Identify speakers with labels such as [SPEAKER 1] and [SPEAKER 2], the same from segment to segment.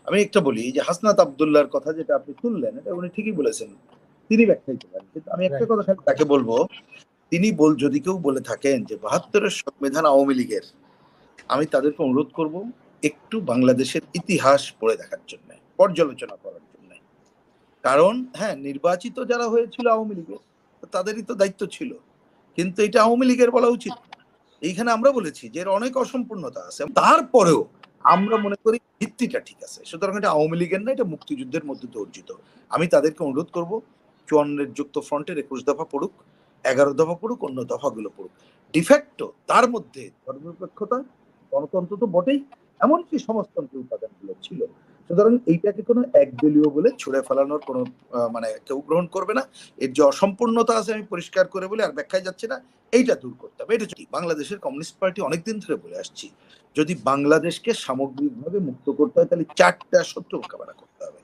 [SPEAKER 1] আমি একটা বলি যে হাসনাত আব্দুল্লাহর কথা যেটা আপনি তুললেন, এটা উনি ঠিকই বলেছেন, তিনি ব্যাখ্যাইতে পারেন, কিন্তু আমি একটা কথা খালি তাকে বলবো, তিনি যদি কেউ বলে থাকেন যে ৭২-এর সংবিধান আওয়ামী লীগের, আমি তাদেরকে অনুরোধ করব একটু বাংলাদেশের ইতিহাস পড়ে দেখার জন্য, পর্যালোচনা করার জন্য। কারণ হ্যাঁ, নির্বাচিত যারা হয়েছিল আওয়ামী লীগের, তাদেরই তো দায়িত্ব ছিল, কিন্তু এটা আওয়ামী লীগের বলা উচিত। এইখানে আমরা বলেছি যে এর অনেক অসম্পূর্ণতা আছে, তারপরেও আমরা মনে করি ভিত্তিটা ঠিক আছে, সুতরাং এটা আওয়ামী লীগের না, এটা মুক্তিযুদ্ধের মধ্যে দিয়ে অর্জিত। আমি তাদেরকে অনুরোধ করব ৫৪-এর যুক্ত ফ্রন্টের ২১ দফা পড়ুক, ১১ দফা পড়ুক, অন্য দফাগুলো পড়ুক। ডিফ্যাক্টো তার মধ্যে ধর্মনিরপেক্ষতা, গণতন্ত্র তো বটেই, এমনকি সমাজতন্ত্রের উপাদানগুলো ছিল। সুতরাং এইটাকে কোনো একদলীয় বলে ছুড়ে ফেলানোর কোনো মানে কেউ গ্রহণ করবে না। এর যে অসম্পূর্ণতা আছে আমি পরিষ্কার করে বলে আর ব্যাখ্যায় যাচ্ছে না, এইটা দূর করতে হবে। এটা ঠিক। বাংলাদেশের কমিউনিস্ট পার্টি অনেকদিন ধরে বলে আসছি, যদি বাংলাদেশকে সামগ্রিকভাবে মুক্ত করতে হয় তাহলে ৪টা শত্রু মোকাবেলা করতে হবে।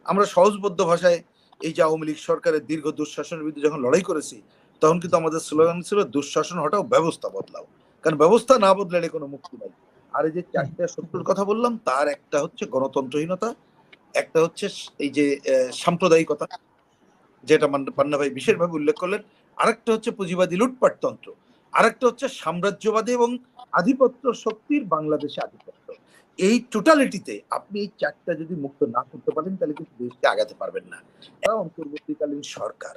[SPEAKER 1] আমরা সহজবোধ্য ভাষায় এই যে আওয়ামী লীগ সরকারের দীর্ঘ দুঃশাসনের বিরুদ্ধে যখন লড়াই করেছি, তখন কিন্তু আমাদের স্লোগান ছিল দুঃশাসন হটাও, ব্যবস্থা বদলাও। কারণ ব্যবস্থা না বদলালে কোনো মুক্তি নাই। আর এই যে ৪টা শত্রুর কথা বললাম, তার একটা হচ্ছে গণতন্ত্রহীনতা, একটা হচ্ছে এই যে সাম্প্রদায়িকতা, যেটা পান্না ভাই বিশেষভাবে উল্লেখ করলেন, আরেকটা হচ্ছে পুঁজিবাদী লুটপাটতন্ত্র, আরেকটা হচ্ছে সাম্রাজ্যবাদী এবং আধিপত্য শক্তির বাংলাদেশে আধিপত্য। এই টোটালিটিতে আপনি এই ৪টা যদি মুক্ত না করতে পারেন তাহলে কিন্তু দেশকে আগাতে পারবেন না। অন্তর্বর্তীকালীন সরকার,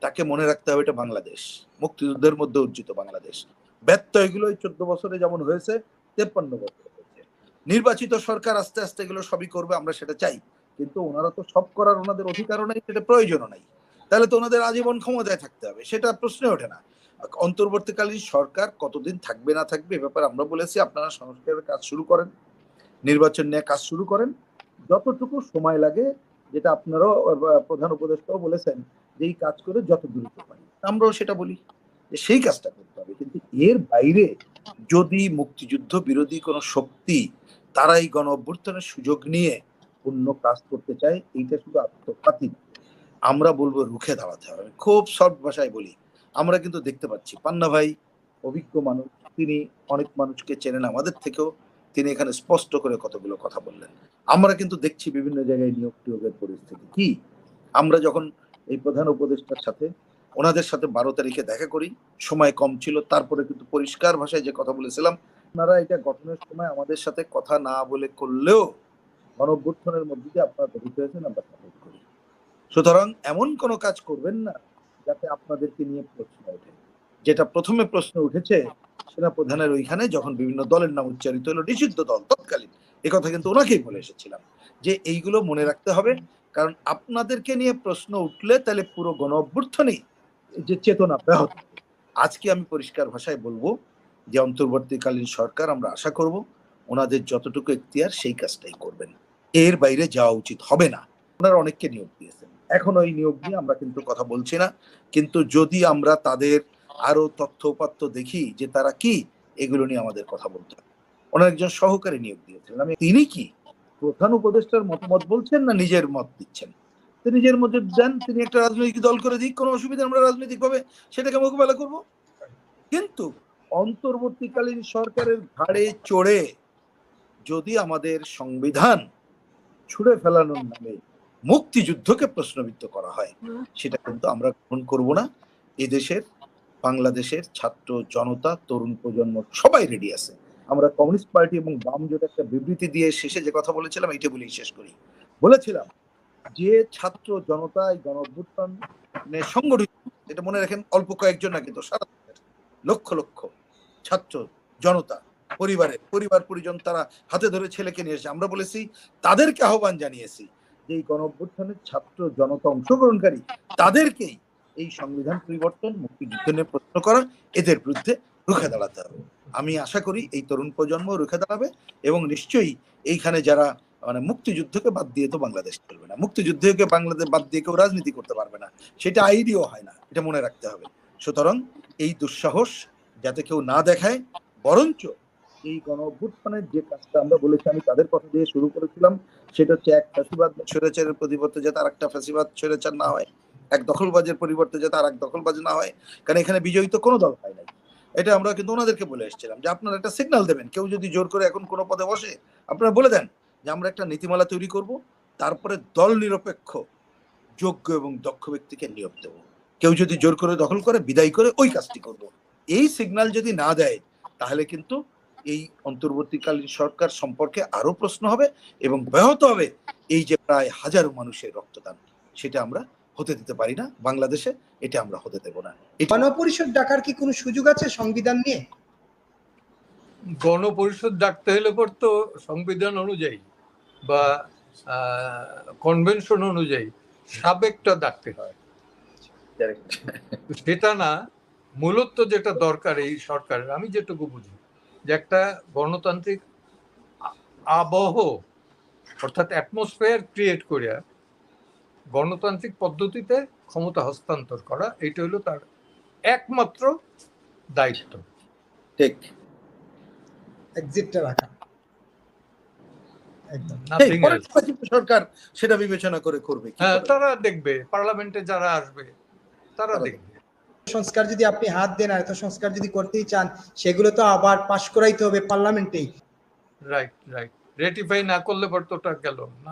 [SPEAKER 1] তাকে মনে রাখতে হবে এটা বাংলাদেশ, মুক্তিযুদ্ধের মধ্যে অর্জিত বাংলাদেশ। ব্যত্যয় এগুলো ১৪ বছরে যেমন হয়েছে, ৫৩ বছর হয়েছে। নির্বাচিত সরকার আস্তে আস্তে এগুলো সবই করবে, আমরা সেটা চাই, কিন্তু ওনারা তো সব করার ওনাদের অধিকারও নাই, সেটা প্রয়োজনও নাই। তাহলে তো ওনাদের আজীবন ক্ষমতায় থাকতে হবে, সেটা প্রশ্নে ওঠে না। অন্তর্বর্তীকালীন সরকার কতদিন থাকবে না থাকবে এ ব্যাপারে আমরা বলেছি আপনারা সংস্কারের কাজ শুরু করেন, নির্বাচন নিয়ে কাজ শুরু করেন, যতটুকু সময় লাগে, যেটা আপনারাও প্রধান উপদেষ্টাও বলেছেন যে এই কাজ করে যত দ্রুত পারি, আমরাও সেটা বলি যে সেই কাজটা করতে হবে। কিন্তু এর বাইরে যদি মুক্তিযুদ্ধ বিরোধী কোনো শক্তি তারা এই গণ অভ্যুত্থানের সুযোগ নিয়ে অন্য কাজ করতে চায়, এইটা শুধু আত্মঘাতী, আমরা বলবো রুখে দাঁড়াতে হবে। খুব সফট ভাষায় বলি, আমরা কিন্তু দেখতে পাচ্ছি পান্না ভাই অভিজ্ঞ মানুষ, তিনি অনেক মানুষকে চেনেন আমাদের থেকেও, তিনি এখানে স্পষ্ট করে কতগুলো কথা বললেন। আমরা কিন্তু দেখছি বিভিন্ন জায়গায় নিয়োগ টিয়োগের পরিস্থিতি কি। আমরা যখন এই প্রধান উপদেষ্টার সাথে ওনাদের সাথে ১২ তারিখে দেখা করি, সময় কম ছিল, তারপরে কিন্তু পরিষ্কার ভাষায় যে কথা বলেছিলাম, আপনারা এটা গঠনের সময় আমাদের সাথে কথা না বলে করলেও গণ অভ্যুত্থানের মধ্যে দিয়ে আপনারা গঠিত হয়েছেন, আমরা সাপোর্ট করি। সুতরাং এমন কোনো কাজ করবেন না যাতে আপনাদেরকে নিয়ে প্রশ্ন ওঠে। যেটা প্রথমে প্রশ্ন উঠেছে সেনা প্রধানের ওইখানে যখন বিভিন্ন দলের নাম উচ্চারিত হলো, নিষিদ্ধ দল তৎকালীন, এ কথা কিন্তু ওনাকেই বলে এসেছিলাম যে এইগুলো মনে রাখতে হবে, কারণ আপনাদেরকে নিয়ে প্রশ্ন উঠলে তাহলে পুরো গণ অভ্যুত্থানই যে চেতনা ব্যাহত। আজকে আমি পরিষ্কার ভাষায় বলবো যে অন্তর্বর্তীকালীন সরকার, আমরা আশা করব ওনাদের যতটুকু এখতিয়ার সেই কাজটাই করবেন, এর বাইরে যাওয়া উচিত হবে না। ওনারা অনেককে নিয়োগ দিয়েছেন, এখন ওই নিয়োগ নিয়ে আমরা কিন্তু কথা বলছি না, কিন্তু যদি আমরা তাদের আরো তথ্য উপাত্ত দেখি যে তারা কি, এগুলো নিয়ে আমাদের কথা বলতে হবে। ওনার একজন সহকারী নিয়োগ দিয়েছিলেন, তিনি কি প্রধান উপদেষ্টার মতামত বলছেন না নিজের মত দিচ্ছেন? তিনি নিজের মধ্যে দেন, তিনি একটা রাজনৈতিক দল করে দিক, কোনো অসুবিধা, আমরা রাজনৈতিক ভাবে সেটাকে মোকাবেলা করব। কিন্তু অন্তর্বর্তীকালীন সরকারের ঘাড়ে চড়ে যদি আমাদের সংবিধান ছুড়ে ফেলানোর নামে মুক্তিযুদ্ধকে প্রশ্নবিদ্ধ করা হয়, সেটা কিন্তু আমরা গ্রহণ করব না। এদেশের বাংলাদেশের ছাত্র জনতা, তরুণ প্রজন্ম সবাই রেডি আছে। আমরা কমিউনিস্ট পার্টি এবং বাম জোট একটা বিবৃতি দিয়ে শেষে যে কথা বলেছিলাম, এইটা বলেই শেষ করি। বলেছিলাম যে ছাত্র জনতা এই গণ অভ্যুত্থানে সংগঠিত, এটা মনে রাখেন, অল্প কয়েকজন না, কিন্তু সারা লক্ষ লক্ষ ছাত্র জনতা, পরিবার পরিজন, তারা হাতে ধরে ছেলেকে নিয়ে এসে, আমরা বলেছি তাদেরকে আহ্বান জানিয়েছি যে এই গণ অভ্যুত্থানের ছাত্র জনতা অংশগ্রহণকারী, তাদেরকেই এই সংবিধান পরিবর্তন, মুক্তিযুদ্ধ নিয়ে প্রশ্ন করা, এদের বিরুদ্ধে রুখে দাঁড়াতে হবে। আমি আশা করি এই তরুণ প্রজন্ম রুখে দাঁড়াবে, এবং নিশ্চয়ই এইখানে যারা মানে মুক্তিযুদ্ধকে বাদ দিয়ে তো বাংলাদেশ চলবে না, মুক্তিযুদ্ধকে বাংলাদেশ বাদ দিয়ে কেউ রাজনীতি করতে পারবে না, সেটা আইডিও হয় না, এটা মনে রাখতে হবে। সুতরাং এই দুঃসাহস যাতে কেউ না দেখায়, বরঞ্চ এই গণ অভ্যুত্থানের যে কাজটা আমরা বলেছি, আমি তাদের কথা দিয়ে শুরু করেছিলাম, সেটা হচ্ছে এক ফ্যাসিবাদ স্বৈরাচারের পরিবর্তে যাতে আর একটা ফ্যাসিবাদ স্বৈরাচার না হয়, এক দখলবাজের পরিবর্তে যাতে আর এক দখলবাজ না হয়, কারণ এখানে বিজয়ী তো কোনো দল হয় নাই। এটা আমরা কিন্তু ওনাদেরকে বলে এসেছিলাম যে আপনারা একটা সিগন্যাল দেবেন, কেউ যদি জোর করে এখন কোনো পদে বসে আপনারা বলে দেন যে আমরা একটা নীতিমালা তৈরি করব, তারপরে দল নিরপেক্ষ যোগ্য এবং দক্ষ ব্যক্তিকে নিয়োগ দেব, কেউ যদি জোর করে দখল করে বিদায় করে ওই কাজটি করব। এই সিগন্যাল যদি না দেয় তাহলে কিন্তু এই অন্তর্বর্তীকালীন সরকার সম্পর্কে আরো প্রশ্ন হবে এবং ব্যাহত হবে এই যে প্রায় হাজারো মানুষের রক্তদান, সেটা আমরা হতে দিতে পারি না বাংলাদেশে, এটা আমরা হতে দেব না।
[SPEAKER 2] গণপরিষদ ডাকার কি কোনো সুযোগ আছে সংবিধান নিয়ে?
[SPEAKER 3] গণপরিষদ ডাকতে হলে পর তো সংবিধান অনুযায়ী বা কনভেনশন অনুযায়ী সাবেকটা ডাকতে হয়, সেটা না। মূলত যেটা দরকার এই সরকারের, আমি যেটুকু বুঝি, যে একটা গণতান্ত্রিক আবহ অর্থাৎ অ্যাটমসফিয়ার ক্রিয়েট করে গণতান্ত্রিক পদ্ধতিতে ক্ষমতা হস্তান্তর করা, এটা হলো তার একমাত্র দায়িত্ব।
[SPEAKER 1] ঠিক,
[SPEAKER 2] এক্সিটটা রাখা একদম।
[SPEAKER 1] সরকার সেটা বিবেচনা করে করবে,
[SPEAKER 3] তারা দেখবে, পার্লামেন্টে যারা আসবে তারা দেখবে।
[SPEAKER 2] সংস্কার যদি আপনি হাত দেন আর এত সংস্কার যদি করতেই চান, সেগুলো তো আবার পাশ করাইতে হবে পার্লামেন্টেই।
[SPEAKER 3] রাইট রাইট, রেটিফাই না করলে পর তো ওটা গেল না।